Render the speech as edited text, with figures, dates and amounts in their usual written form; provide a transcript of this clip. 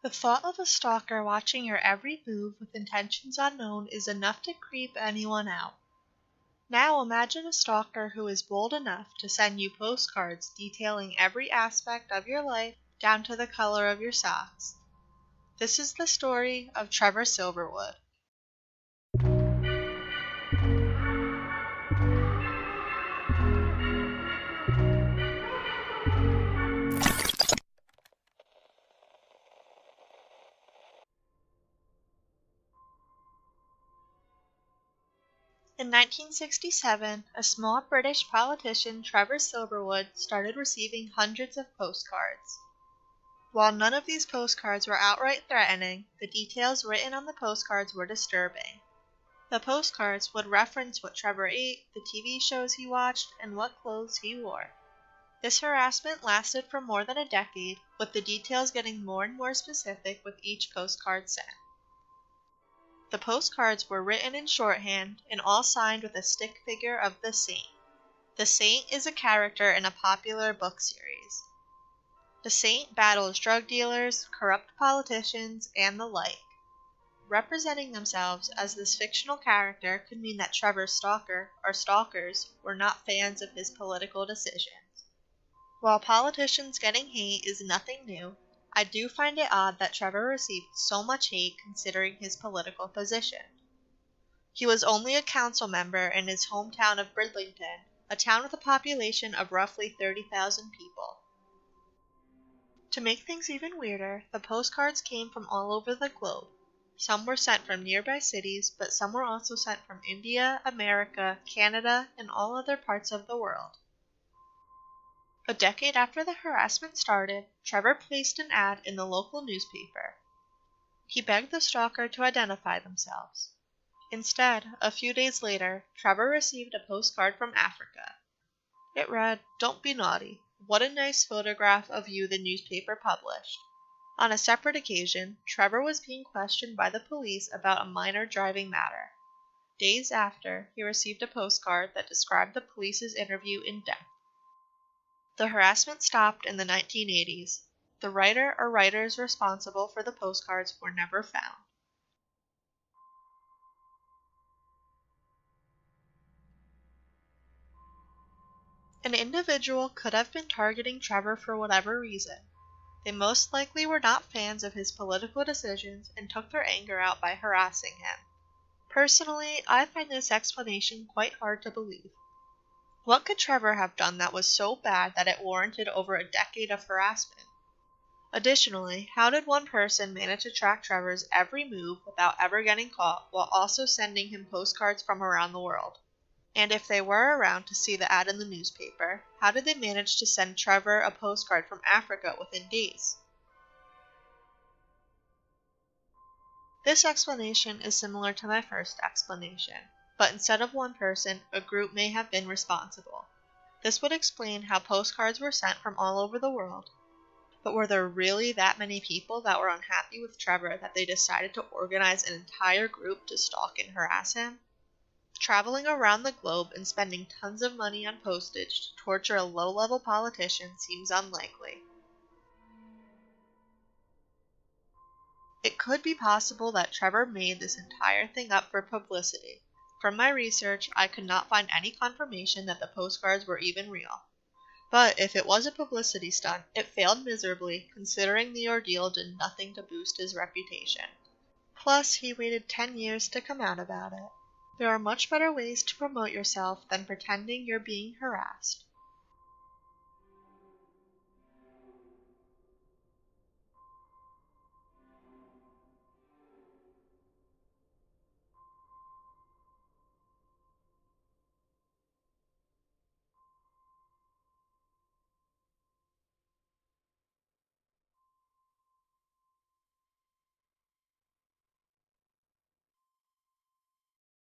The thought of a stalker watching your every move with intentions unknown is enough to creep anyone out. Now imagine a stalker who is bold enough to send you postcards detailing every aspect of your life down to the color of your socks. This is the story of Trevor Silverwood. In 1967, a small British politician, Trevor Silverwood, started receiving hundreds of postcards. While none of these postcards were outright threatening, the details written on the postcards were disturbing. The postcards would reference what Trevor ate, the TV shows he watched, and what clothes he wore. This harassment lasted for more than a decade, with the details getting more and more specific with each postcard sent. The postcards were written in shorthand and all signed with a stick figure of the saint. The saint is a character in a popular book series. The saint battles drug dealers, corrupt politicians, and the like. Representing themselves as this fictional character could mean that Trevor's stalker or stalkers were not fans of his political decisions. While politicians getting hate is nothing new, I do find it odd that Trevor received so much hate considering his political position. He was only a council member in his hometown of Bridlington, a town with a population of roughly 30,000 people. To make things even weirder, the postcards came from all over the globe. Some were sent from nearby cities, but some were also sent from India, America, Canada, and all other parts of the world. A decade after the harassment started, Trevor placed an ad in the local newspaper. He begged the stalker to identify themselves. Instead, a few days later, Trevor received a postcard from Africa. It read, "Don't be naughty. What a nice photograph of you the newspaper published." On a separate occasion, Trevor was being questioned by the police about a minor driving matter. Days after, he received a postcard that described the police's interview in depth. The harassment stopped in the 1980s. The writer or writers responsible for the postcards were never found. An individual could have been targeting Trevor for whatever reason. They most likely were not fans of his political decisions and took their anger out by harassing him. Personally, I find this explanation quite hard to believe. What could Trevor have done that was so bad that it warranted over a decade of harassment? Additionally, how did one person manage to track Trevor's every move without ever getting caught while also sending him postcards from around the world? And if they were around to see the ad in the newspaper, how did they manage to send Trevor a postcard from Africa within days? This explanation is similar to my first explanation, but instead of one person, a group may have been responsible. This would explain how postcards were sent from all over the world. But were there really that many people that were unhappy with Trevor that they decided to organize an entire group to stalk and harass him? Traveling around the globe and spending tons of money on postage to torture a low-level politician seems unlikely. It could be possible that Trevor made this entire thing up for publicity. From my research, I could not find any confirmation that the postcards were even real. But if it was a publicity stunt, it failed miserably, considering the ordeal did nothing to boost his reputation. Plus, he waited 10 years to come out about it. There are much better ways to promote yourself than pretending you're being harassed.